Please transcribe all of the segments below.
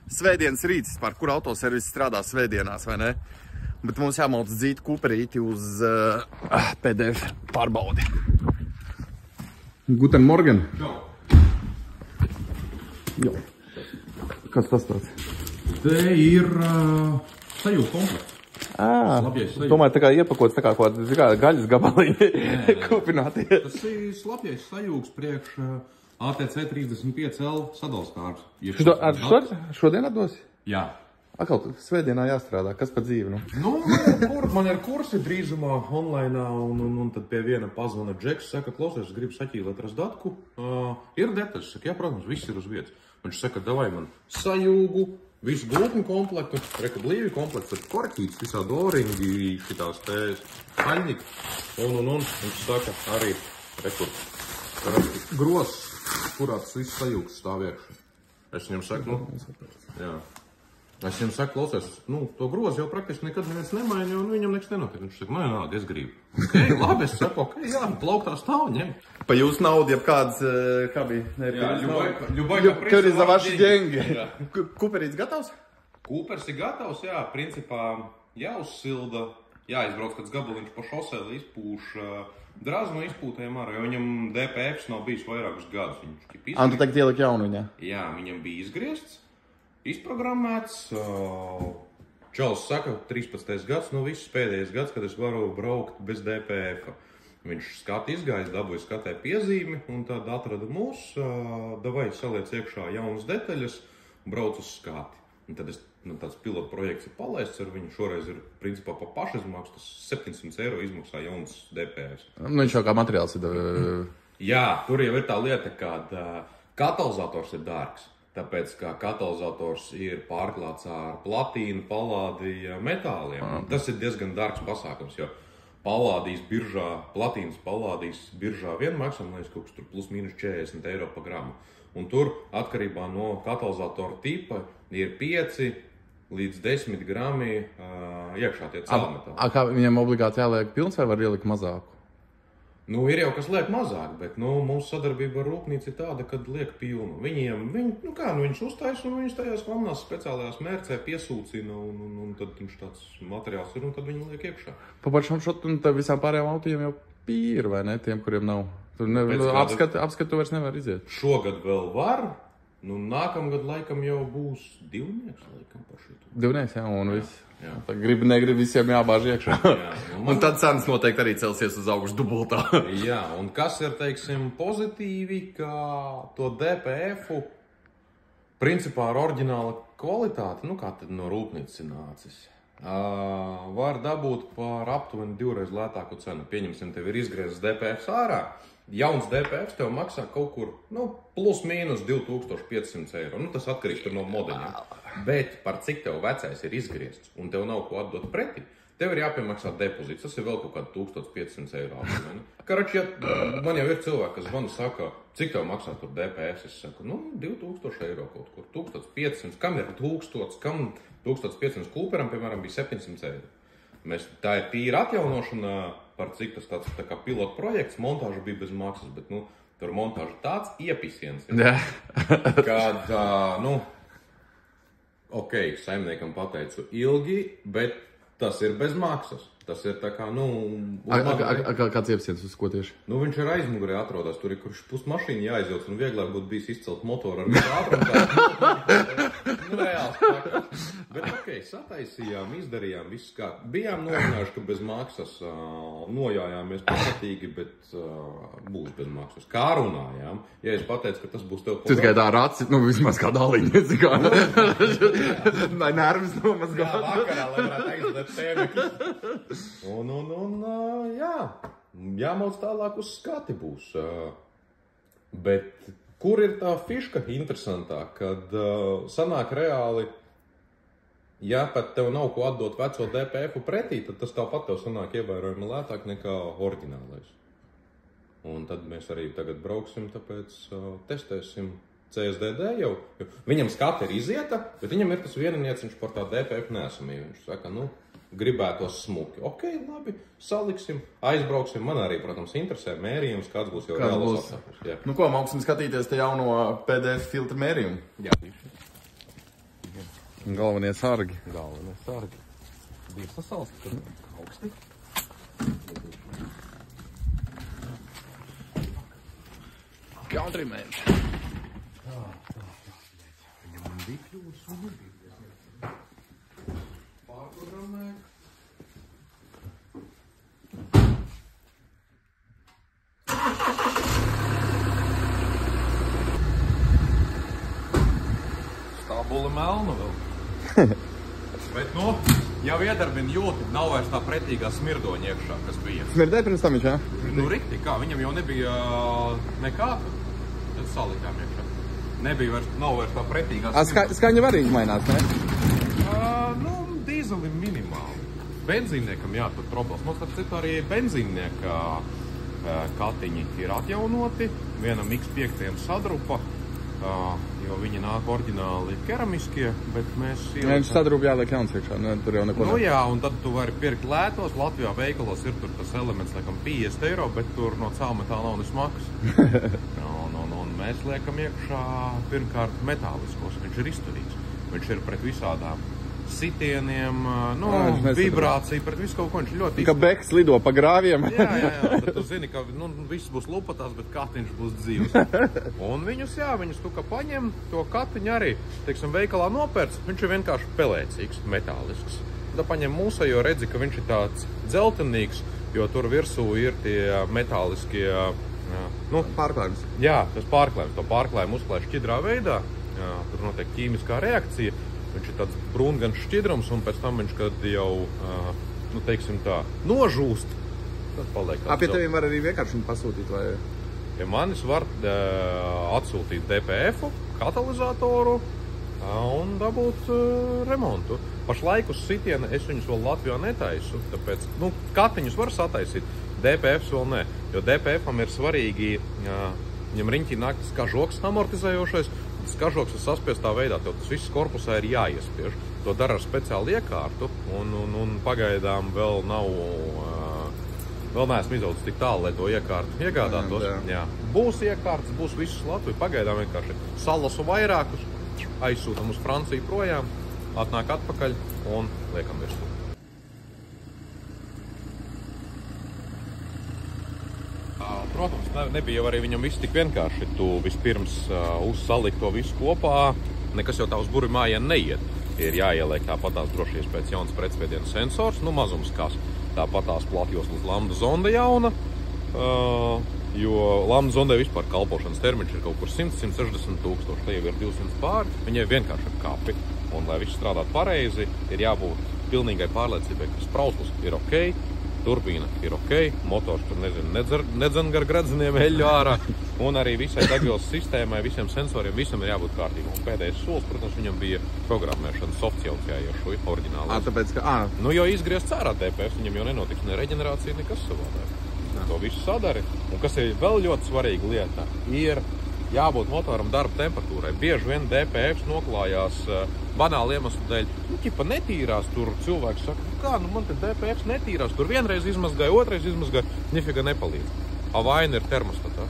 svētdienas rīts, par kur autoservis strādā svētdienās, vai ne? Bet mums jāmauc dzīt Cooperīti uz PDF pārbaudi. Guten Morgen. Jo. Kas tas tāds? Te ir sajūta komplekts. Domāju, tā kā iepakots tā kā kaut kāda gaļas gabaliņi kupināti. Tas ir slapjais sajūgs priekš ATC 35L sadalskārs. Šodien atdos? Jā. Atkal svētdienā jāstrādā, kas pa dzīvi, nu? Man ir kursi drīzumā online, un tad pie viena pazvana Džeks, saka, klausies, gribu saķīlēt rasdatku. Ir detaļas, saka, jā, protams, viss ir uz vietas. Viņš saka, davai man sajūgu, visu gultņu komplektu, reka blīvi komplekts, tad korķīts, visādi oringi, šitās tēs, haļņiki, un viņš saka arī, gros, kurā tas viss sajūgs stāv iekšā. Es viņam saku, jā. Es viņam saku, klausies, to grozu jau praktiski nekad neviens nemaina, un viņam nekas nenotiek. Viņš saka, nē, es gribu. Okay, labi, es saku, jā, plauktā stāv, ņem. Pa jūsu naudu, ja kāds, kā bija? Kur ir za vaši ģengi? Cooperīts gatavs? Coopers ir gatavs, jā, principā jāuzsilda, jāizbrauc kāds gabaliņš pa šoseli, izpūš draznu izpūtēm ārā, jo viņam DPFs nav bijis vairākus gadus. Tu tagad ieliek jaunu viņā? Jā, viņam bija izgriezts. Izprogrammēts, Čals saka, 13. gads, viss pēdējais gads, kad es varu braukt bez DPF-a. Viņš skati izgājis, dabūja skatē piezīmi, un tad atrada mūs, davai saliec iekšā jaunas detaļas, brauc uz skati. Un tad tāds pilotu projekts ir palaists ar viņu, šoreiz ir, principā, pa pašizmaksu, tas 700 eiro izmaksā jaunas DPF. Viņš jau kā materiāls ir... Jā, tur jau ir tā lieta, kad katalizators ir dārgs. Tāpēc, ka katalizators ir pārklāts ar platīnu, palādiju metāliem. Tas ir diezgan dārgs pasākums, jo palādijas biržā, platīnas palādijas biržā vien maksā, man liekas, kaut kas tur plus mīnus 40 eiro pa gramu. Un tur atkarībā no katalizatora tipa ir 5 līdz 10 grami iekšā tie cēlmetāli. Kā viņam obligāti jāliek pilns vai var ielikt mazāku? Ir jau kas liek mazāk, bet mūsu sadarbība ar rūpnīcu ir tāda, kad liek pilnu. Viņš uztais un viņš tajās vannās speciālajās mērcē piesūcina un tad viņš tāds materiāls ir un tad viņi liek iekšā. Paparšam šot un visām pārējām autījiem jau pīri, vai ne? Tiem, kuriem nav. Tur apskatu vairs nevar iziet. Šogad vēl var. Nākamgad laikam jau būs divnieks laikam par šito. Divnieks, jā, un viss. Negrib visiem jābāž iekšā. Un tad cenas noteikti arī celsies uz augšu dubultā. Jā, un kas ir, teiksim, pozitīvi, ka to DPF-u principā ar oriģināla kvalitāti, kā tad no rūpnīcas ir nācis, var dabūt par aptuveni 2 reiz lētāku cenu. Pieņemsim, tev ir izgriezts DPF ārā. Jauns DPF tev maksā kaut kur, plus mīnus 2500 eiro. Tas atkarīgs no modeļiem. Bet par cik tev vecais ir izgriezts un tev nav ko atdot pretī, tev ir jāpiemaksā depozīts. Tas ir vēl kaut kādi 1500 eiro. Karači, man jau ir cilvēki, kas zvana saka, cik tev maksā tur DPF? Es saku, 2000 eiro kaut kur, 1500. Kam ir 1000? Kam 1500 Cooperam, piemēram, bija 700 eiro. Tā ir tīra atjaunošana, par cik tas tāds tā kā pilotu projekts, montāža bija bez maksas, bet, tur montāža tāds iepisiens ir, kad, saimniekam pateicu ilgi, bet tas ir bez maksas. Tas ir tā kā, Kāds iepisiens uz ko tieši? Viņš ir aizmugurē atrodas, tur ir kurš pusmašīna jāizjauc, un vieglāk būtu bijis izcelt motoru ar visu ātrumu. Reāls. Bet sataisījām, izdarījām visu kā. Bijām norunājuši, ka bez maksas nojājāmies pamatīgi, bet būs bez maksas. Kā runājām, ja es pateicu, ka tas būs tev Tas tikai tā raci, vismaz kā daliņa, Lai nervis nomazgāt. Jā, vakarā, lai varētu aizvedēt tēmekļus. Jāmauc tālāk uz skati būs. Bet kur ir tā fiška interesantā, kad sanāk reāli, ja pat tev nav ko atdot veco DPF-u pretī, tad tas tāpat tev sanāk ievērojami lētāk nekā oriģinālais. Un tad mēs arī tagad brauksim, tāpēc testēsim CSDD jau. Viņam skati ir izieta, bet viņam ir tas vieninieciņš par tā DPF neesamību. Viņš saka, gribētos smuki. Labi, saliksim, aizbrauksim. Man arī, protams, interesē mērījums, kāds būs jau reāls apstākļus. Ko, māksim skatīties te jauno PDF filtru mērījumu? Jā. Galvenie sargi. Galvenie sargi. Bija sasalsti, kad augsti. Countryman. Viņam bija kļūs un nebija. Pārprogrammēja. Stābula melna vēl. Bet, nu, jau iedarbina jūti, nav vairs tā pretīgā smirdoņa iekšā, kas bija. Smirdēja pirms tam viņš, jā? Nu, rikti, kā, viņam jau nebija nekā, tad salikām iekšā. Nav vairs tā pretīgā smirdoņa. Skaņa arī mainās, ne? Nu, dīzelim minimāli. Benzīniekam, jā, tad problēmas. Mums tad citu arī benzīnieka katiņi ir atjaunoti. Vienam X5 sadrupa. Jo viņi nāk oriģināli keramiskie, bet mēs ielikām... Viņš sadrūp jāliek jauns iekšā, ne, tur jau neko Nu jā, un tad tu vari pirkt lētos, Latvijā veikalos ir tur tas elements, laikam, 50 eiro, bet tur no cēlmetāla nav nesmakas. un mēs liekam iekšā pirmkārt metāliskos, viņš ir izturīgs. Viņš ir pret visādām sitieniem, vibrācija, pret visu kaut ko, viņš ļoti izturīgs. Kā beks lido pa grāviem. jā, bet tu zini, ka viss būs lupatās, bet katiņš būs dzīvs. Un viņus tu kā paņem, to katiņu arī, teiksim, veikalā nopērc, viņš ir vienkārši pelēcīgs, metālisks. Tad paņem mūsējo, redzi, ka viņš ir tāds dzeltenīgs, jo tur virsū ir tie metāliskie, pārklājums. Jā, tas pārklājums, to pārklājumu uzklāj šķidrā veidā, tur notiek ķīmiskā reakcija. Viņš ir tāds brūngans šķidrums, un pēc tam viņš, kad jau, teiksim tā, nožūst, tad paliek. Pie teviem var arī vienkārši pasūtīt, vai? Pie manis var atsūtīt DPF-u, katalizatoru un dabūt remontu. Pašlaik uz sitiena es viņus vēl Latvijā netaisu, tāpēc, katiņus var sataisīt, DPF-s vēl ne, jo DPF-am ir svarīgi, viņam riņķī nāk skažoks amortizējošais, skažoks ir saspiestā veidā, tev tas viss korpusā ir jāiespiež. To dara ar speciālu iekārtu, un pagaidām vēl neesmu izaudzis tik tālu, lai to iekārtu iegādātos. Jā. Būs iekārtas, būs visus Latviju, pagaidām vienkārši salasu vairākus, aizsūtam uz Franciju projām, atnāk atpakaļ un liekam virsū. Protams, nebija jau arī viņam viss tik vienkārši. Tu vispirms uzsalikt to visu kopā, nekas jau tā uz burvi mājien neiet. Ir jāieliek tāpatās drošies pēc jaunas pretspiediena sensors, mazums kas. Tāpatās platjoslas lambda zonda jauna, jo lambda zondai vispār kalpošanas termiņš ir kaut kur 100–160 tūkstoši, te jau ir 200 pāri, viņai vienkārši ir kapi. Un, lai viss strādāt pareizi, ir jābūt pilnīgai pārliecībai, ka sprauslis ir ok, turbīna ir ok, motors tur nedzen gar gredzeniem eļļu ārā, un arī visai degvielas sistēmai, visiem sensoriem, visam ir jābūt kārtībā. Un pēdējais solis, protams, viņam bija programmēšana, softs jāiešu oriģinālais. Tāpēc, ka, jo izgriezt ārā DPF, viņam jau nenotiks ne reģenerācija, nekas savādāk. To visu sadari, un kas ir vēl ļoti svarīga lieta, ir jābūt motoram darba temperatūrai. Bieži vien DPFs noklājās banāli iemeslu dēļ. Ķipa netīrās, tur cilvēks saka, man te DPFs netīrās, tur vienreiz izmazgāja, otrais izmazgāja, nifiga nepalīdz. Vaina ir termostatā.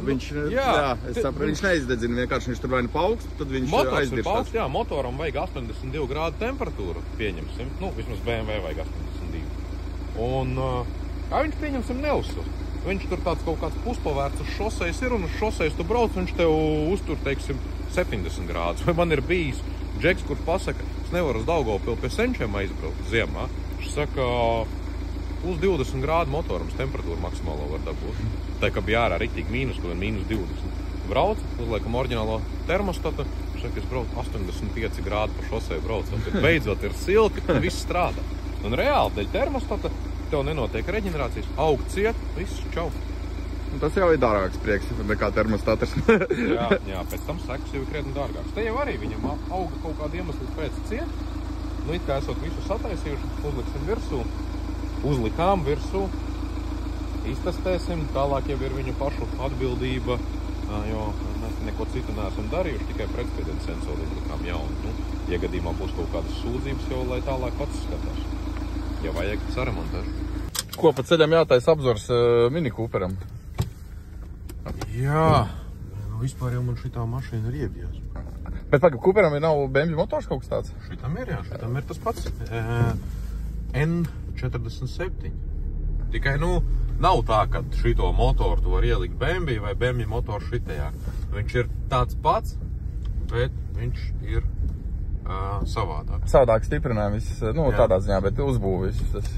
Viņš neizdedzina, vienkārši viņš tur vai nu paaugst, tad viņš aizdirstās. Motors ir motoram vajag 82 grādu temperatūru, pieņemsim. Vismaz BMW vajag 82. Un viņš, pieņemsim, neuzsver. Viņš tur tāds kaut kāds puspavērts uz šosejas ir, un uz šosejas tu brauc, viņš tev uztur, teiksim, 70 grādus. Vai man ir bijis džeks, kurš pasaka, es nevaru uz Daugavpilu pie senčiem aizbraukt ziemā. Viņš saka, plus 20 grādu motoram temperatūru maksimālo var dabūt. Tā kā bija ārā riktīgi mīnus 20. Brauc, uzliekam oriģinālo termostatu, viņš saka, es braucu 85 grādu pa šoseju braucot. Beidzot ir silti, un viss strādā. Un reāli, dēļ termostata, tev nenotiek reģenerācijas, aug ciet, viss, čau. Tas jau ir dārgāks prieks nekā termostators. jā, pēc tam sekas jau ir krietni dārgāks. Te jau arī viņam auga kaut kādu iemeslu pēc ciet. It kā esot visu sataisījuši, uzliksim virsū, uzlikām virsū, iztestēsim, tālāk jau ir viņu pašu atbildība, jo mēs neko citu neesam darījuši, tikai pretspiediena sensoru uzlikām jaunu. Ja gadījumā būs kaut kādas sūdzības jau, lai tālāk pats skatās. Ja vajag, saremontēšu. Ko pa ceļam jātais apzors Mini Cooperam? Jā, vispār jau man šitā mašīna ir iebjās. Bet pagaid, Cooperam nav BMW motors kaut kas tāds? Šitam ir, jā, šitam ir tas pats. N47. Tikai, nav tā, ka šito motoru tu var ielikt BMW vai BMW motoru šitajā. Viņš ir tāds pats, bet viņš ir savādāk. Savādāk stiprinājumi viss, tādā ziņā, bet uzbūvi viss tas.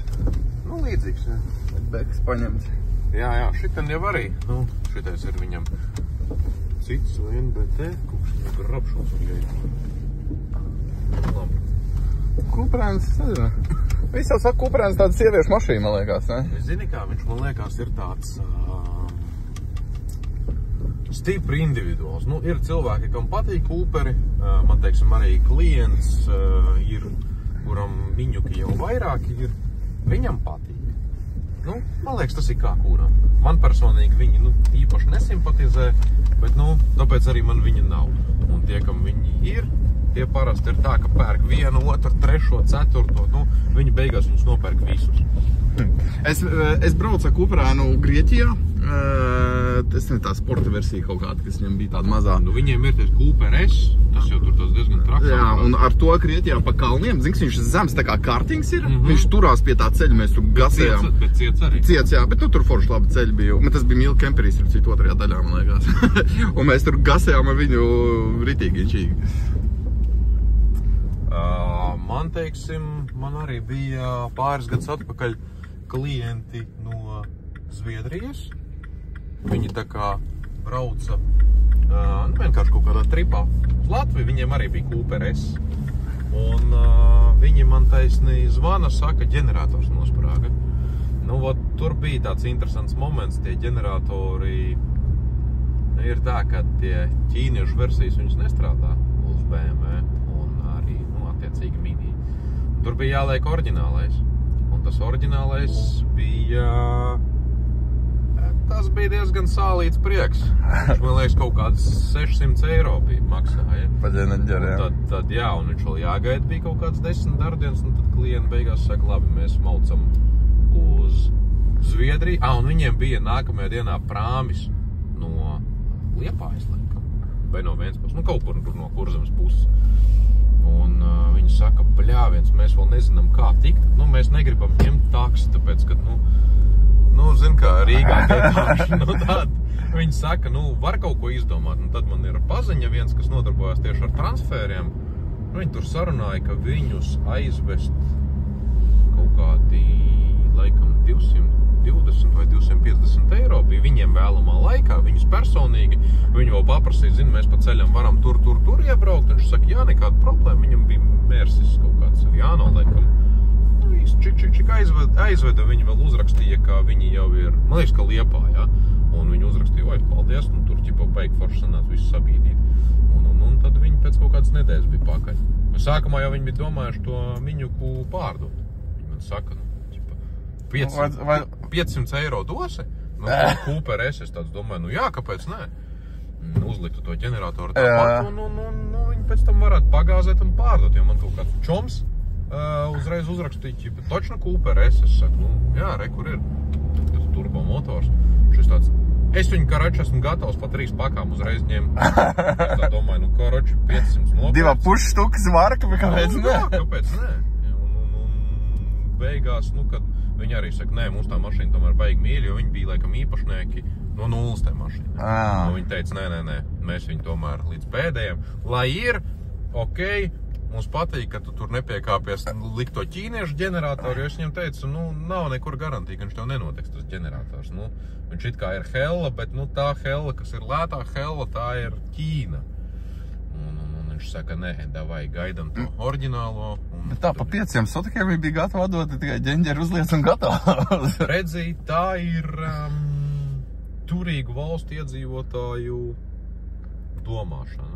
Līdzīgs, jā. Beks paņemts. Jā, šitam jau arī. Šitais ir viņam cits NBT, kaut kas grabšos un jēd. Labi. Cooperans, nezinu. Visi jau saka, Cooperans tāda sieviešu mašīna, man liekas, ne? Es zini kā, viņš man liekas ir tāds stipri individuāls. Ir cilvēki, kam patīk Cooperi. Man, teiksim, arī klients ir, kuram viņuki jau vairāki ir. Viņam patīk. Man liekas, tas ir kā kuram. Man personīgi viņi īpaši nesimpatizē, bet tāpēc arī man viņa nav. Un tie, kam viņi ir, tie parasti ir tā, ka pērk 1, 2, 3, 4. Viņi beigās viņus nopērk visus. Es braucu ar Cooperānu Grieķijā. Tas ir tā sporta versija kaut kāda, kas viņam bija tāda mazā. Viņiem ir tas Cooper S, tas jau tur tas diezgan traks. Jā, un ar to Grieķijā pa kalniem, zins, viņš zems tā kā kartings ir. Viņš turās pie tā ceļa, mēs tur gasējām. Bet ciets arī. Ciets, jā, bet tur forši labi ceļi bija. Tas bija Mila Kemperīs, ar citu otrajā daļā, man liekas. Un mēs tur gasējām ar viņu ritīgi inčīgi. Man, teiksim, man arī bija pāris gadus atpakaļ klienti no Zviedrijas. Viņi tā kā brauca vienkārši kaut kādā tripā uz Latviju. Viņiem arī bija Cooper S. Un viņi man taisnī zvana, saka, ģenerators nosprāga. Tur bija tāds interesants moments. Tie ģeneratori ir tā, ka tie ķīniešu versijas viņus nestrādā uz BMW un arī, attiecīgi Mini. Tur bija jāliek oriģinālais. Un tas oriģinālais bija... Tas bija diezgan sālīts prieks. Viņš, man liekas, kaut kāds 600 eiro bija maksāja. Paģēneģeri, jā. Tad jā, un viņš vēl jāgaida bija kaut kāds 10 darbdienas, un tad klienti beigās saka, labi, mēs maucam uz Zviedriju. Un viņiem bija nākamajā dienā prāmis no Liepājas, laikam, vai no Ventspils, kaut kur tur no Kurzemes puses. Un viņi saka, bļāviens, mēs vēl nezinām, kā tikt. Mēs negribam ņemt taksi, tāpēc, ka, zin kā, Rīgā tiekāši, tād. Viņi saka, var kaut ko izdomāt. Un tad man ir paziņa viens, kas nodarbojās tieši ar transfēriem. Viņi tur sarunāja, ka viņus aizvest kaut kādi, laikam, 220 vai 250 eiro bija viņiem vēlamā laikā, viņus personīgi. Viņi vēl paprasīja, mēs pa ceļam varam tur iebraukt. Viņš saka, jā, nekāda problēma, viņam bija mērsis kaut kāds Jāno, laikam. Čik aizveda, viņi vēl uzrakstīja, ka viņi jau ir, man liekas, ka Liepā, jā. Un viņi uzrakstīja, oi, paldies, un tur ķipa beig forši sanāca visu sabīdīt. Un tad viņi pēc kaut kādas nedēļas bija pakaļ. Sākumā jau viņi bija domājuši to miņuku pārdot. Viņi man saka, 500 eiro dosi? Cooper S, es tāds domāju, jā, kāpēc nē? Uzliktu to ģeneratoru tāpat, un viņi pēc tam varētu pagāzēt un pārdot, jo man kaut kāds čoms uzreiz uzrakstīja, bet točno Cooper S, es saku, jā, re, kur ir tas turbo motors. Šis tāds, es viņu, karači, esmu gatavs pa 3 pakām uzreiz ņemt. Es tā domāju, karači, 500 nopēc. 2,5 štukas marka, bet kāpēc nē? Jā, kāpēc nē? Un beigās, kad viņi arī saka, nē, mums tā mašīna tomēr baigi mīļi, jo viņi bija, laikam, īpašnieki no nulles tajā mašīnā. Viņi teica, nē, mēs viņu tomēr līdz pēdējiem, lai ir, ok, mums patīk, ka tu tur nepiekāpies likt to ķīniešu ģeneratoru, jo es viņam teicu, nav nekur garantija, ka viņš tev nenotiks tas ģenerators. Viņš it kā ir Hella, bet tā Hella, kas ir lētā Hella, tā ir Ķīna. Un viņš saka, nē, davai, gaidam to oriģinālo. Bet tā pa 500 sotikiem viņi bija gatavi atdot, tikai ģeņģeri uzliec un gatavi. Redzī, tā ir turīgu valstu iedzīvotāju domāšana.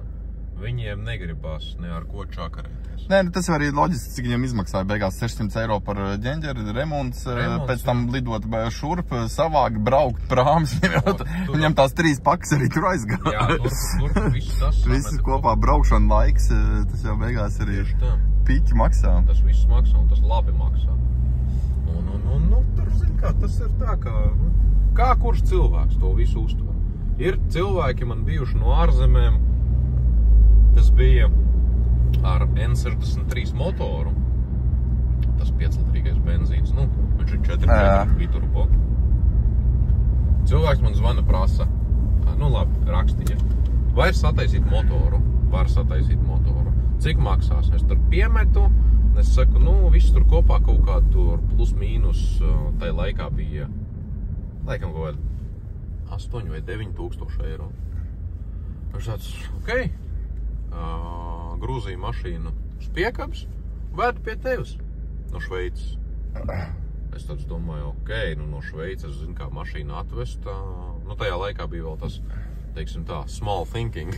Viņiem negribas ne ar ko čakarēties. Nē, tas jau arī loģiski, cik viņiem izmaksāja beigās 600 eiro par ģeņģeri, remonts, pēc tam lidot šurp, savāk, braukt prāms. Viņam tās 3 pakas arī tur aizgāja. Jā, tur viss tas. Viss kopā braukšana laiks, tas jau beigās arī piķi maksā. Tas viss maksā un tas labi maksā. Tur, zin kā, tas ir tā, kā kurš cilvēks to visu uztver. Ir cilvēki man bijuši no ārzemēm, Tas bija ar N63 motoru. Tas 5-litrīgais benzīns. Nu, viņš ir 4 biturbo. Cilvēks man zvana prasa. Nu labi, rakstīja. Vai sataisīt motoru? Var sataisīt motoru. Cik maksās? Es tur piemetu. Es saku, nu, viss tur kopā kaut kā tur plus mīnus. Tai laikā bija, laikam, kaut kāda 8 vai 9 tūkstoši eiro. Viņš tāds, okei, grūzīja mašīnu uz piekabs, vēdu pie tevis no Šveices. Es tāds domāju, okei, nu no Šveices, zinu, kā mašīnu atvest. Nu, tajā laikā bija vēl tas, teiksim tā, small thinking.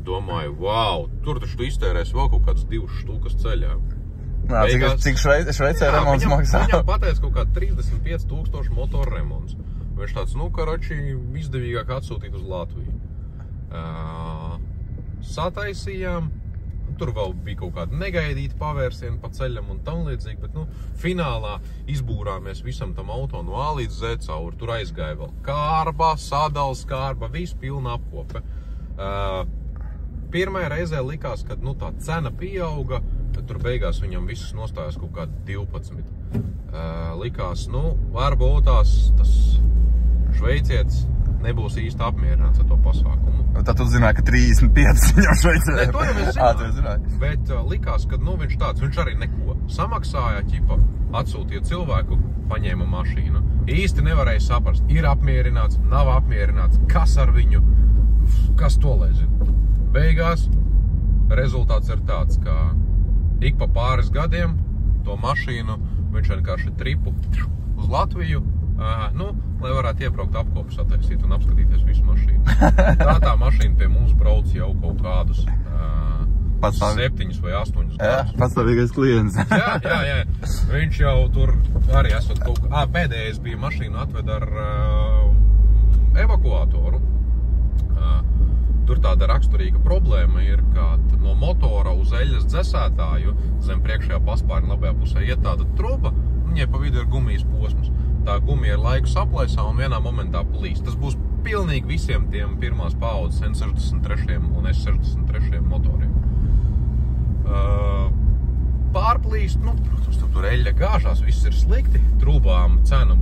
Domāju, wow, tur taču tu iztērēsi vēl kaut kādas 2 štukas ceļā. Cik Šveicē remonts maksā? Viņam pateica kaut kāda 35 000 motoru remonts. Viņš tāds, nu, karoči, izdevīgāk atsūtīt uz Latviju. Sataisījām. Tur vēl bija kaut kāda negaidīta pavērsiena pa ceļam un tam līdzīgi, bet, nu, finālā izbūrāmies visam tam auto no A līdz Z cauri. Tur aizgāja vēl kārba, sadals kārba, viss pilna apkope. Pirmajā reizē likās, ka, nu, tā cena pieauga, tad tur beigās viņam viss nostājās kaut kādi 12. Likās, nu, varbūt tas šveicietis nebūs īsti apmierināts ar to pasākumu. Tad tu zināji, ka 35 viņam Šveicē. Ne, to jau es zināju. Bet likās, ka, nu, viņš arī neko samaksāja, ķipa, atsūtīja cilvēku, paņēma mašīnu. Īsti nevarēja saprast, ir apmierināts, nav apmierināts, kas ar viņu, kas to lai zina. Beigās rezultāts ir tāds, ka ik pa pāris gadiem to mašīnu viņš vienkārši tripu uz Latviju, nu, lai varētu iebraukt apkopu sataisīt un apskatīties visu mašīnu. Tā mašīna pie mums brauc jau kaut kādus 7 vai 8 gadus. Jā, pastāvīgais klients. Jā. Viņš jau tur arī esot kaut kā... Pēdējais bija mašīnu atved ar evakuātoru. Tur tāda raksturīga problēma ir, ka no motora uz eļas dzesētāju zem priekšējā paspārņa labajā pusē iet tāda truba, un viņai pa vidu ir gumijas posms. Tā gumija ir laiku saplaisā un vienā momentā plīst. Tas būs pilnīgi visiem tiem pirmās paaudzes N63 un S63 motoriem. Pārplīst, nu, protams, tur eļļa gāžās, viss ir slikti. Trūbām cena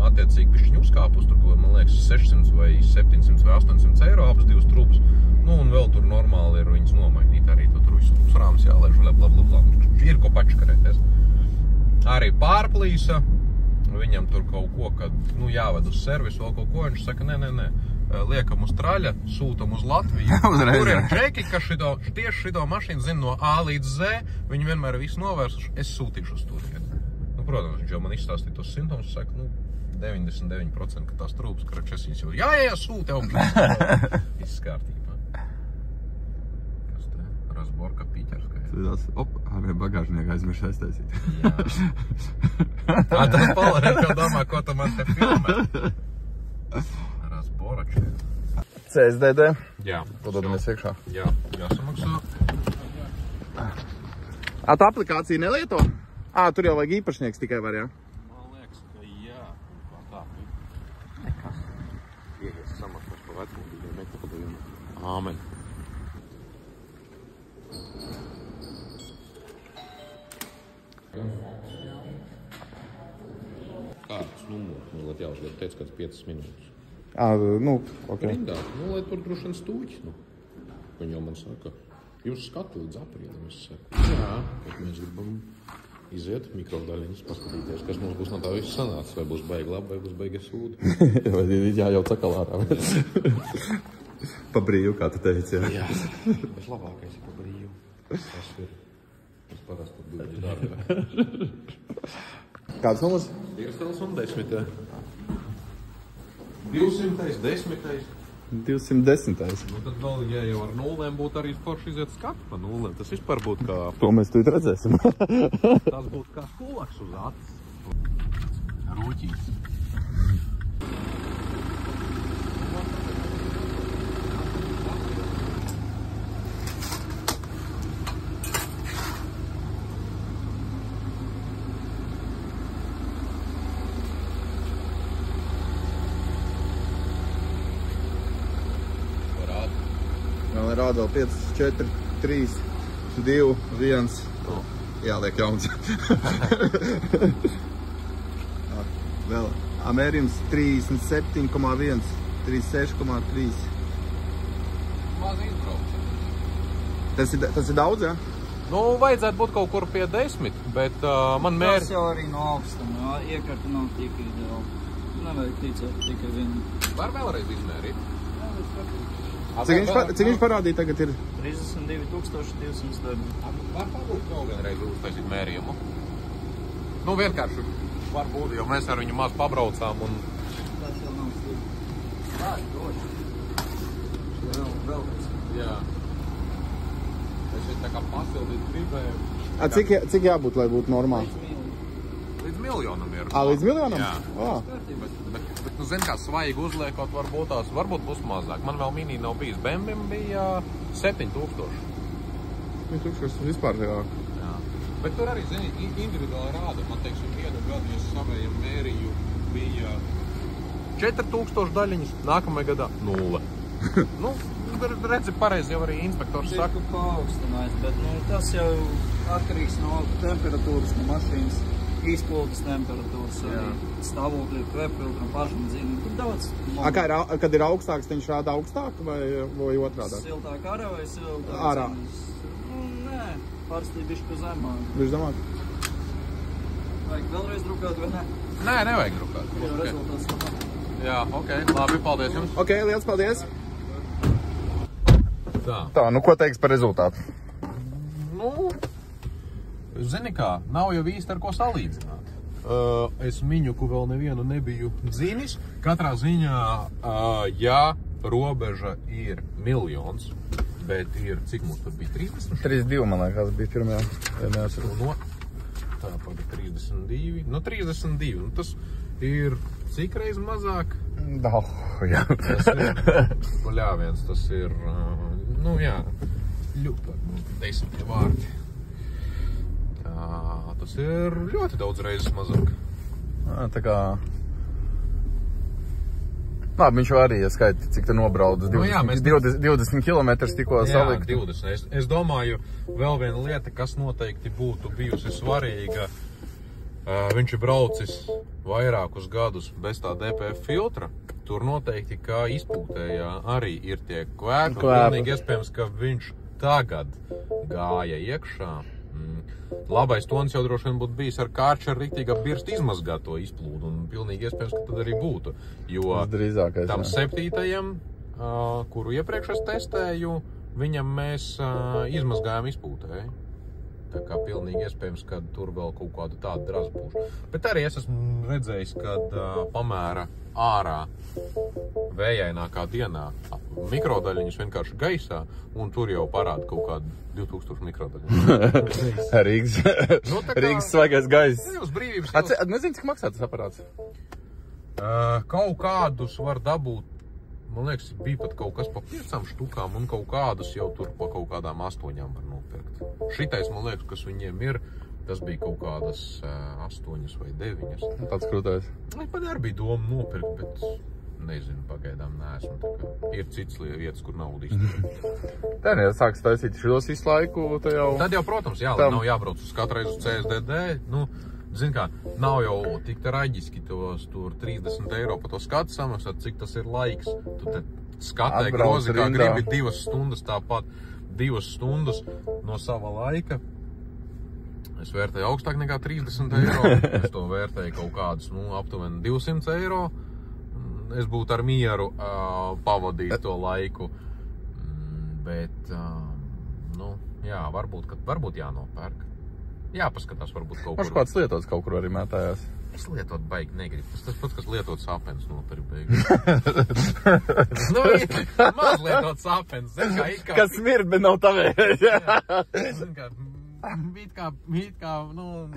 attiecīgi bišķiņu uzkāpus, tur, man liekas, 600 vai 700 vai 800 eiro abas divas trūbas. Nu, un vēl tur normāli ir viņas nomainīt arī, tur visu srāms jālaiž, blablabla. Ir ko pačkarēties. Arī pārplīsa. Viņam tur kaut ko, kad, nu, jāved uz servisu, vēl kaut ko, viņš saka, nē, liekam uz traļa, sūtam uz Latviju. Tur ir džeki, kas tieši šito mašīnu zina no A līdz Z, viņi vienmēr visu novērsuši, es sūtīšu uz turieni. Nu, protams, viņš jau man izstāstīja tos simptomus, saka, nu, 99%, ka tās trūpas, ka rakšesīs jau, jā, sūti, viss kārtībā. Kas te? Razborka Pīters. Arī bagāžnieka aizmirst aiztaisīt. Jā. Tas palēk, kā domā, ko tu man te filmē. Razboračē. CSDD. Jā. Padodamies iekšā. Jā, jāsamaksā. Tā aplikācija nelieto? Tur jau vajag īpašnieks tikai var, jā? Man liekas, ka jā. Tā. Nekas. Iegais samaksās pa vecmodīgiem metopadiem. Āmen. Kāds numurs? Nu, lai jāuzliek, teica, kāds 5 minūtes. Nu, ok. Rindā, nu, lai tur droši vien stūķi, nu. Viņi jau man saka, jūs skatu līdz aprīlim, es saku. Jā, bet mēs gribam iziet mikrodaļiņas, paskatīties, kas mums būs no tā viss sanācis. Vai būs baigi labi, vai būs baigi sūdi. Vai jājauc sakalārā. Pa brīvu, kā tu teici, jā. Jā, bet labākais ir pa brīvu. Tas ir. Tas parasti tur bija darbā. Kāds numurs? 210. 210. 210. Nu, tad vēl, ja jau ar nulēm būtu arī forši iziet skatu pa nulēm, tas vispār būtu kā... To mēs tūlīt redzēsim. Tas būtu kā kulaks uz acis. Rūķīts. Vēl ir rāda vēl 5, 4, 3, 2, 1. Jāliek jauns. Vēl Amērījums 37,1, 36,3. Maz izbrauc. Tas ir daudz, jā? Nu, vajadzētu būt kaut kur pie 10, bet man Tas jau arī no augstuma, iekarta nav tik ideāli. Nevajag ticēt tikai vienu. Var vēlreiz izmērīt? Cik viņš parādīja tagad ir? 32,200 darbi. Var pabūt vēl vienreiz uztaisīt mērījumu? Nu, vienkārši var būt, jo mēs ar viņu maz pabraucām un... Tas jau nav slikti. Tā ir droši. Vēl pēc. Jā. Es šeit tā kā pasildīt gribēju. Cik jābūt, lai būtu normāli? Līdz miljonam ir. Līdz miljonam? Jā. Bet nu, zin kā, svaigi uzliekot, varbūt būs mazāk. Man vēl mini nav bijis. Bembim bija 7000. 7000 vispār, jā. Bet tur arī, zini, individuāli rāda. Man, teiksim, vienu gadu, ja savējam mērīju, bija 4000 daļiņas, nākamajā gadā 0. Nu, redzi, pareizi jau arī inspektors saka. Tiku paaugstinājis, bet nu, tas jau atkarīgs no temperatūras, no mašīnas. Izpildes temperatūras, stāvokļa, kvepiltra, pašbenzīna. Tur daudz. Kad ir augstāks, viņš rāda augstāk vai otrādā? Siltāk ārā vai siltāk? Ārā. Nē, parasti bišķi zemāk. Bišķi zemāk? Vajag vēlreiz drukāt vai ne? Nē, nevajag drukāt. Jā, rezultāts labāk. Jā, ok, labi, paldies jums. Ok, liels paldies. Tā, nu ko teiks par rezultātu? Nu... Zini kā, nav jau īsti ar ko salīdzināt. Es Miņuku vēl nevienu nebiju dzinis. Katrā ziņā, ja robeža ir miljons, bet ir, cik mums tur bija, 30? 32, man liekas, bija pirmajā. Tā pada 32, nu 32, nu tas ir cik reiz mazāk? Jā. Tas ir, paļāviens, tas ir, nu jā, ļoti 10 vārdi. Tas ir ļoti daudz reizes mazāk. Tā kā... Labi, viņš jau arī ieskaita, cik te nobraudas. 20 kilometrus tikko salikt. Jā, 20. Es domāju, vēl viena lieta, kas noteikti būtu bijusi svarīga. Viņš ir braucis vairākus gadus bez tā DPF filtra. Tur noteikti, kā izpūtējā, arī ir tie kvēpi. Pilnīgi iespējams, ka viņš tagad gāja iekšā. Labais tons jau droši vien būtu bijis ar kārču ar riktīgā birstu izmazgāt to izplūdu, un pilnīgi iespējams, ka tad arī būtu. Jo tam 7. Kuru iepriekš es testēju, viņam mēs izmazgājām izpūtēji. Tā kā pilnīgi iespējams, ka tur vēl kaut kāda tāda draza būs. Bet arī es esmu redzējis, kad pamēra ārā vējainākā dienā mikrodaļiņas vienkārši gaisā, un tur jau parāda kaut kādu 2000 mikrodaļiņas. Rīgas svaigais gaiss. Uz brīvības. Nezinu, cik maksā tas aparāts? Kaut kādus var dabūt. Man liekas, bija pat kaut kas pa 5 štukām, un kaut kādus jau tur pa kaut kādām 8 var nopirkt. Šitais, man liekas, kas viņiem ir, tas bija kaut kādas 8 vai 9. Tāds krūtais. Pat arī bija doma nopirkt, bet nezinu, pagaidām neesmu. Tā kā ir cits vietas, kur naudu izturēt. Tā, ja sāks taisīt šos visu laiku, tad jau... Tad jau, protams, jā, lai nav jābrauc uz katru reizi uz CSDD, nu... Zini kā, nav jau tik traģiski tos tur 30 eiro pa to skatu samaksāt, cik tas ir laiks. Tu te skatē grozi, kā gribi 2 stundas tāpat, 2 stundas no sava laika. Es vērtēju augstāk nekā 30 eiro. Es to vērtēju kaut kādus, nu, aptuveni 200 eiro. Es būtu ar mieru pavadīt to laiku. Bet, nu, jā, varbūt jānopērk. Jāpaskatās, varbūt kaut kur. Kāds lietots kaut kur arī mētājās. Es lietot baigi negribu. Tas pats, kas lietot sapens noperi beigās. Nu, maz lietot sapens. Kas smird, bet nav tavējais. It kā, nu,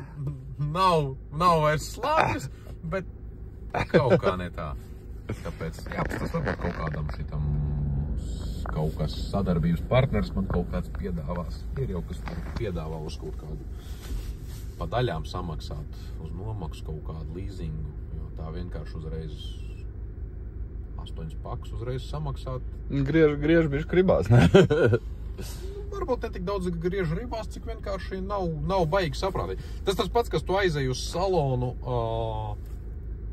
nav vairs slāpjas, bet kaut kā ne tā. Tāpēc, tas varbūt kaut kādam šitam kaut kas sadarbības partners man kaut kāds piedāvās. Ir jau kas piedāvā uz kaut kādu pa daļām samaksāt uz nomaksu kaut kādu līzingu, jo tā vienkārši uzreiz 8 pakas uzreiz samaksāt. Griež bišķi gribās, ne? Varbūt ne tik daudz griež ribās, cik vienkārši nav baigi saprātīgi. Tas pats, kas tu aizēji uz salonu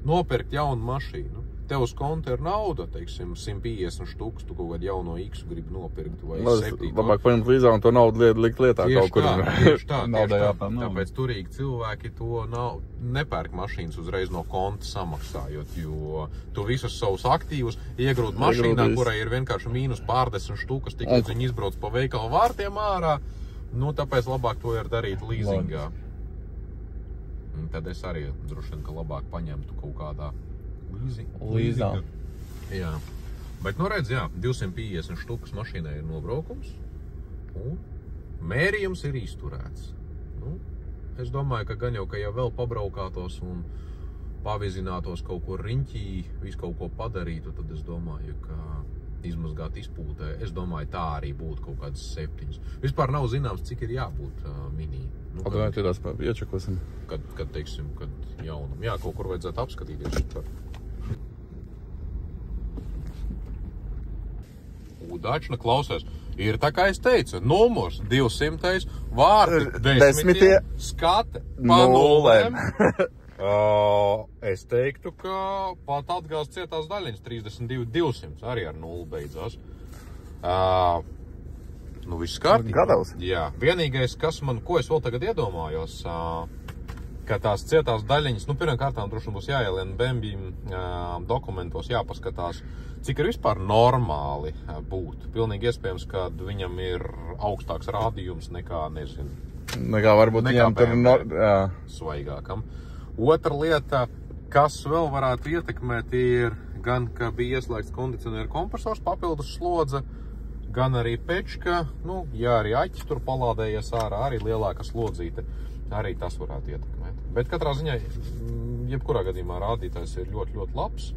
nopirkt jaunu mašīnu. Tev uz konta ir nauda, teiksim, 150 štuks, tu kaut kādu jauno X gribi nopirkt vai 7. Labāk paņemt līdzā un to naudu likt lietā kaut kur. Tieši tā. Tāpēc turīgi cilvēki to nepērk mašīnas uzreiz no konta samaksājot, jo tu visus savus aktīvus iegrūd mašīnā, kurai ir vienkārši mīnus pārdesmit štukas, tik līdz viņi izbrauc pa veikalu vārtiem ārā, nu tāpēc labāk to ir darīt līzingā. Tad es arī droši vien, ka labāk paņemtu kaut kādā Līzā. Jā. Bet, nu redz, jā, 250 štukas mašīnai ir nobraukums un mērījums ir izturēts. Nu, es domāju, ka gan jau, ka ja vēl pabraukātos un pavizinātos kaut ko riņķī, visu kaut ko padarītu, tad es domāju, ka izmazgāt izpūtē, es domāju, tā arī būtu kaut kādas 7. Vispār nav zināms, cik ir jābūt mini. Nu, Atdomāju, tādās iečakosim. Kad teiksim, kad jaunam. Jā, kaut kur vajadzētu apskatīties. Udačna klausās. Ir tā kā es teicu, numurs 200, vārti 10, skate pa 0. Es teiktu, ka pat atgās cietās daļiņas 32 200, arī ar 0 beidzās. Nu, viss kārtībā. Gatavs. Jā, vienīgais, ko es vēl tagad iedomājos, ka tās cietās daļiņas, nu, pirmkārtām droši būs jāielien Bembim dokumentos, jāpaskatās, cik ir vispār normāli būt. Pilnīgi iespējams, ka viņam ir augstāks rādījums nekā, nezinu. Nekā varbūt viņam tur svaigākam. Otra lieta, kas vēl varētu ietekmēt, ir gan, ka bija ieslēgts kondicionieru kompresors, papildus slodze, gan arī pečka, nu, ja arī aķis tur palādējies ārā, arī lielāka slodzīte, arī tas varētu ietekmēt. Bet katrā ziņā, jebkurā gadījumā rādītājs ir ļoti, ļoti labs,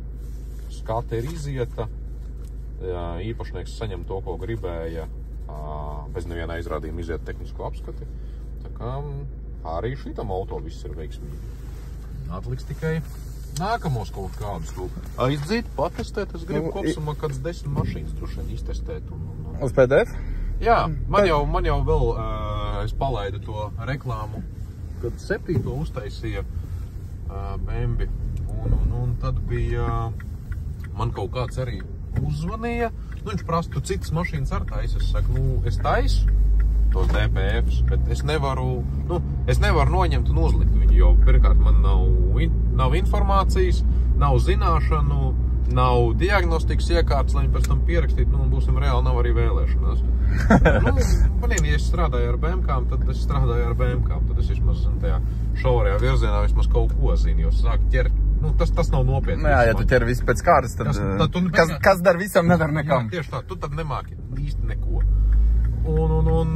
skate ir izieta, īpašnieks saņem to, ko gribēja, bez nevienā izrādījuma iziet tehnisko apskati. Tā kā arī šitam auto viss ir veiksmīgi. Atliks tikai nākamos kaut kādus aizdzīt, patestēt. Es gribu kopsumā kāds 10 mašīnas droši vien iztestēt. Uz PDF? Jā, man jau vēl, es palaidu to reklāmu, kad 7. uztaisīja Bembi. Un tad bija, man kaut kāds arī uzzvanīja. Nu, viņš prasa, tu citas mašīnas ar taisi. Es saku, nu, es taisu tos DPFs, bet es nevaru noņemt un uzlikt viņu, jo pirmkārt man nav informācijas, nav zināšanu, nav diagnostikas iekārtas, lai viņi pēc tam pierakstītu, nu, un būsim reāli, nav arī vēlēšanās. Ja es strādāju ar BMKām, tad es strādāju ar BMKām, tad es vismaz tajā šaurajā virzienā vismaz kaut ko zinu, jo sāk ķert, nu, tas nav nopietni. Jā, ja tu ķer visu pēc kārtas, tad kas dar visam, nedar nekam. Jā, tieši tā, tu tad nemāki īsti neko. Un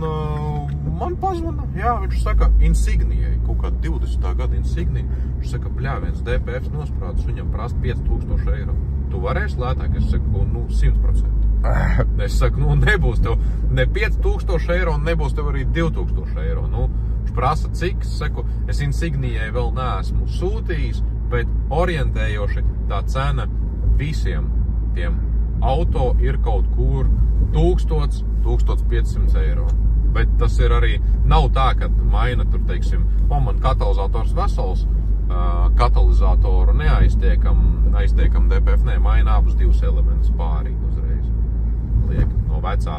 man pazvana, jā, viņš saka, Insignijai, kaut kā 20. gada Insignija, viņš saka, viens DPFs nosprādus, viņam prasa 5000 eiro. Tu varēsi lētāk? Es saku, nu, 100%. Es saku, nu, nebūs tev ne 5000 eiro, un nebūs tev arī 2000 eiro. Nu, viņš prasa cik, es saku, es Insignijai vēl neesmu sūtījis, bet orientējoši tā cena visiem tiem auto ir kaut kur 1000–1500 eiro. Bet tas ir arī, nav tā, ka maina tur, teiksim, man katalizators vesels, katalizatoru neaiztiekam DPF, maina abus divus elementus pārīgi uzreiz. Liek no vecā,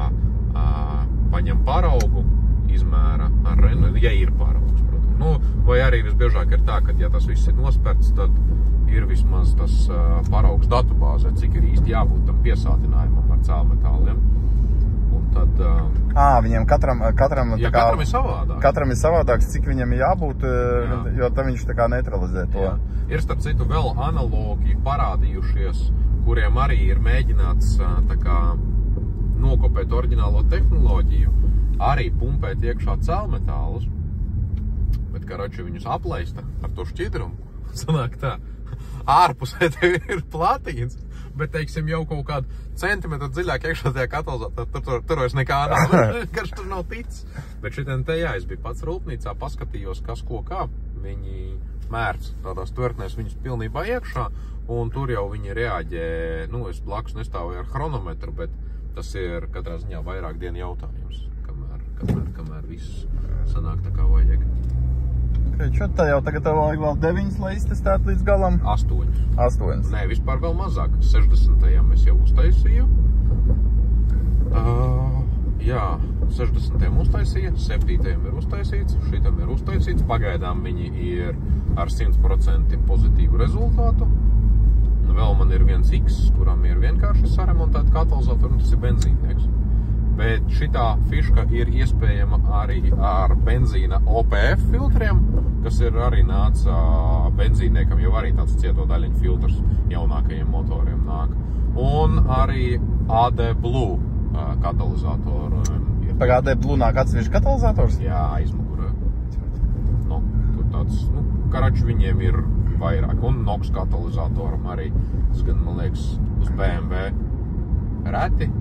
paņem paraugu, izmēra ar ja ir paraugs, protams. Nu, vai arī visbiežāk ir tā, ka, ja tas viss ir nosperts, tad ir vismaz tas paraugs datubāzē, cik ir īsti jābūt tam piesātinājumam ar cēlmetāliem. Un tad... Viņiem katram ir savādāk. Katram ir savādāks, cik viņam ir jābūt, jo tad viņš tā kā neutralizē to. Jā. Ir starp citu vēl analogi parādījušies, kuriem arī ir mēģināts tā kā nokopēt oriģinālo tehnoloģiju, arī pumpēt iekšā cēlmetālus, bet, karoči, viņus aplaista ar to šķidrumu. Sanāk tā, ārpusē tev ir platīns, bet, teiksim, jau kaut kādu centimetru dziļāk iekšā tajā katalizātorā, tur vairs nekā nav, karš tur nav ticis. Bet šitien te, jā, es biju pats rūpnīcā, paskatījos, kas ko kā. viņi mērc tādās tvertnēs viņus pilnībā iekšā, un tur jau viņi reaģē, nu, es blakus nestāvēju ar chronometru, bet tas ir katrā ziņā vairāk dienu jautājums, kamēr viss sanāk tā kā vajag. Čo tā jau tagad vajag vēl 9, lai iztestētu līdz galam? 8. Nē, vispār vēl mazāk. 60. es jau uztaisīju. Jā, 60. uztaisīja, 7. ir uztaisīts, šitam ir uztaisīts. Pagaidām viņi ir ar 100% pozitīvu rezultātu. Vēl man ir viens X, kuram ir vienkārši saremontēta katalizatoru, un tas ir benzīnnieks. Bet šitā fiška ir iespējama arī ar benzīna OPF filtriem, kas ir arī nāca benzīnniekam, jau arī tāds cieto daļiņu filtrs jaunākajiem motoriem nāk. Un arī AD Blue katalizatoru. Pagā AD Blue nāk atsevišķi katalizators? Jā, aizmugurē. Nu, tur tāds, karači viņiem ir vairāk. Un NOX katalizatoram arī, tas gan, man liekas, uz BMW reti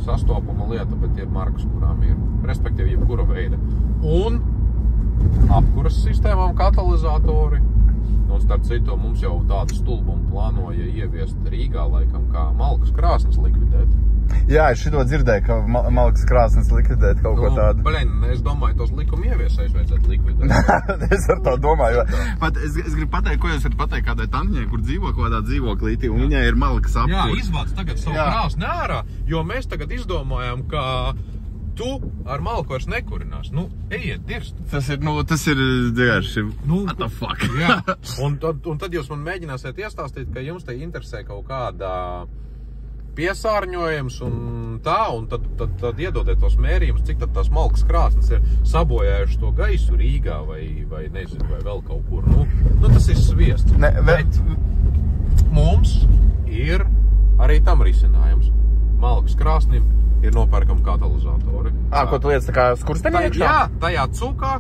sastopama lieta, bet ir markas, kurām ir, respektīvi, jebkura veida. Un apkuras sistēmām katalizatori. Un starp citu, mums jau tādu stulbumu plānoja ieviest Rīgā, laikam, kā malkas krāsnes likvidēt. Jā, es šito dzirdēju, ka malkas krāsnes likvidēt kaut ko tādu. Es domāju, tos likumu ieviesējus vajadzētu likvidēt. Es ar tā domāju. Pat es gribu pateikt, ko jūs varat pateikt kādai tantiņai, kur dzīvo kaut kādā dzīvoklītī, un viņai ir malkas apkurs. Jā, izvāc tagad savu krāsni ārā, jo mēs tagad izdomājam, ka tu ar malku vairs nekurinās. Nu, ejiet dirst. Tas ir vienkārši, what the fuck? Jā, un tad jūs man mēģināsiet iestāstīt, ka jums te interesē kaut kādā piesārņojums un tā, un tad iedodiet tos mērījumus, cik tad tās malkas krāsnes ir sabojājuši to gaisu Rīgā vai nezinu, vai vēl kaut kur. Nu tas ir sviests. Bet mums ir arī tam risinājums. Malkas krāsnim ir nopērkam katalizatori. Ko tu lietas tā kā skurstenī iekšā? Jā, tajā cukā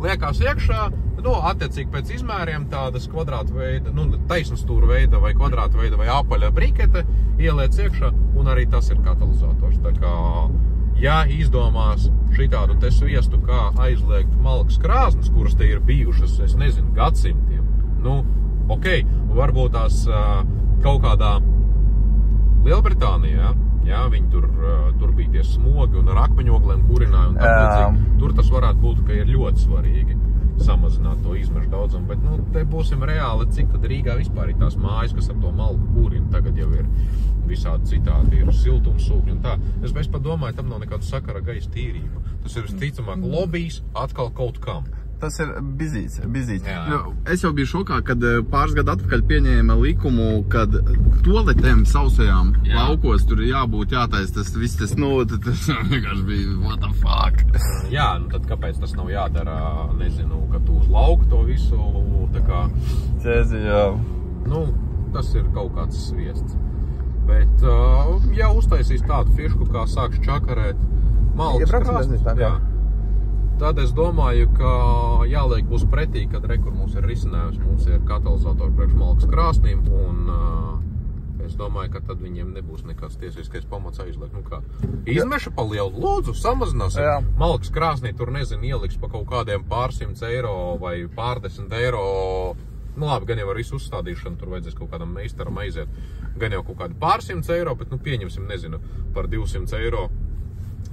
liekās iekšā, attiecīgi pēc izmēriem tādas kvadrātveida, taisnstūra veida vai kvadrātveida vai apaļa brikete ieliec iekšā, un arī tas ir katalizators. Tā kā, ja izdomās šitādu te sviestu, kā aizliegt malkas krāsnes, kuras te ir bijušas, es nezinu, gadsimtiem, varbūt tās kaut kādā Lielbritānijā, jā, viņi tur bija tie smogi un ar akmeņogliem kurināja, un tāpēc tur tas varētu būt, ka ir ļoti svarīgi samazināt to izmešu daudzumu, bet, te būsim reāli, cik tad Rīgā vispār ir tās mājas, kas ar to malku kurina, tagad jau ir visādi citādi, ir siltumsūkņi un tā. Es pat domāju, tam nav nekāda sakara gaisa tīrība. Tas ir visticamāk lobijs atkal kaut kam. Tas ir bizīts. Es jau biju šokā, kad pāris gadu atpakaļ pieņēma likumu, kad toaletēm sausajām laukos tur jābūt jātais, tas viss tas vienkārši bija, what the fuck. Jā, tad kāpēc tas nav jādara, nezinu, ka tu uz lauku to visu, tā kā... Cēzi, jā. Tas ir kaut kāds sviests. Bet, ja uztaisīs tādu fišku, kā sāks čakarēt malkas krāsnes, tad es domāju, ka jāliek būs pretī, kad rekur mums ir risinājums, mums ir katalizatori priekš malkas krāsnīm, un es domāju, ka tad viņiem nebūs nekāds tiesiskais pamats aizliegt. Izmeša pa lielu, lūdzu, samazināsim. Malkas krāsnī tur, nezinu, ieliks pa kaut kādiem pārsimts eiro vai pārdesmit eiro. Labi, gan jau ar visu uzstādīšanu, tur vajadzēs kaut kādam meistaram aiziet. Gan jau kaut kādi pārsimts eiro, bet, pieņemsim, nezinu, par 200 eiro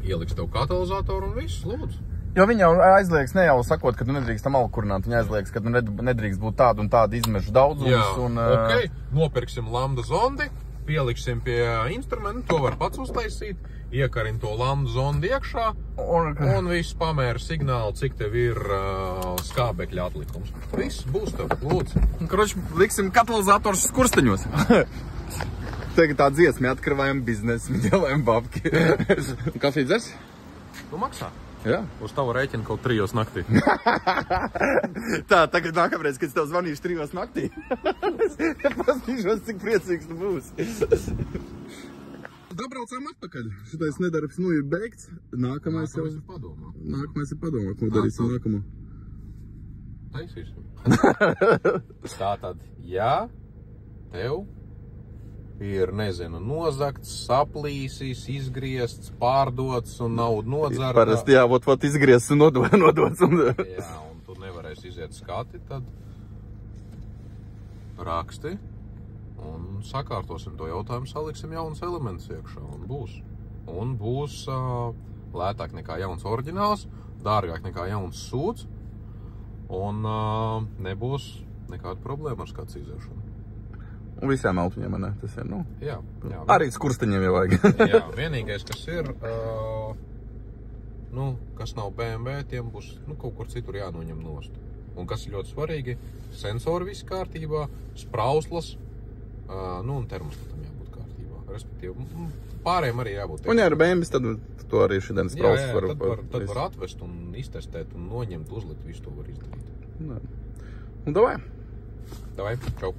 ieliks tev katalizatoru un viss, lūdzu. Jo viņi jau aizliegs ne jau sakot, ka tu nedrīkst tam malku kurināt, viņi aizliegs, ka tu nedrīkst būt tādu un tādu izmešu daudzums. Jā, nopirksim lambda zondi, pieliksim pie instrumentu, to var pats uztaisīt, iekarin to lambda zondi iekšā un viss pamēra signālu, cik tev ir skābekļa atlikums. Viss būs tev, lūdzu. Kroči, liksim katalizators skursteņos. Tagad tā dziesmi atkarvājam biznesu, ģelējam babki. Kafiju dzers? Tu maksā? Jā. Uz tavu rēķinu kaut 3 naktī. Tā, tagad nākamreiz, kad es tev zvanīšu 3 naktī. Es pastīšos, cik priecīgs tu būsi. Dabraucām atpakaļ. Šitais nedarbs ir beigts. Nākamais ir padomā. Ko darīsim nākamo? Taisīsim. Tātad, jā, tev ir, nezinu, nozagts, saplīsis, izgriezts, pārdots un naudu nodzarta. Parasti, jā, vot izgriezts un nodots. Jā, un tu nevarēsi taisa iziet skati, tad raksti un sakārtosim to jautājumu, saliksim jaunas elementus iekšā un būs. Un būs lētāk nekā jauns oriģināls, dārgāk nekā jauns sūds un nebūs nekāda problēma ar skats izēšanu. Un visām autoņiem, ne? Tas ir, Jā. Arī skursteņiem jau vajag. Jā, vienīgais, kas ir, kas nav BMW, tiem būs, kaut kur citur jānoņem nost. Un kas ir ļoti svarīgi, sensori viss kārtībā, sprauslas, un termostatam jābūt kārtībā. Respektīvi, pārējiem arī jābūt. Un ja ar BMW, tad to arī šodien sprauslas var... Tad var atvest un iztestēt un noņemt, uzlikt, visu to var izdarīt. Un davai. Davai, čau.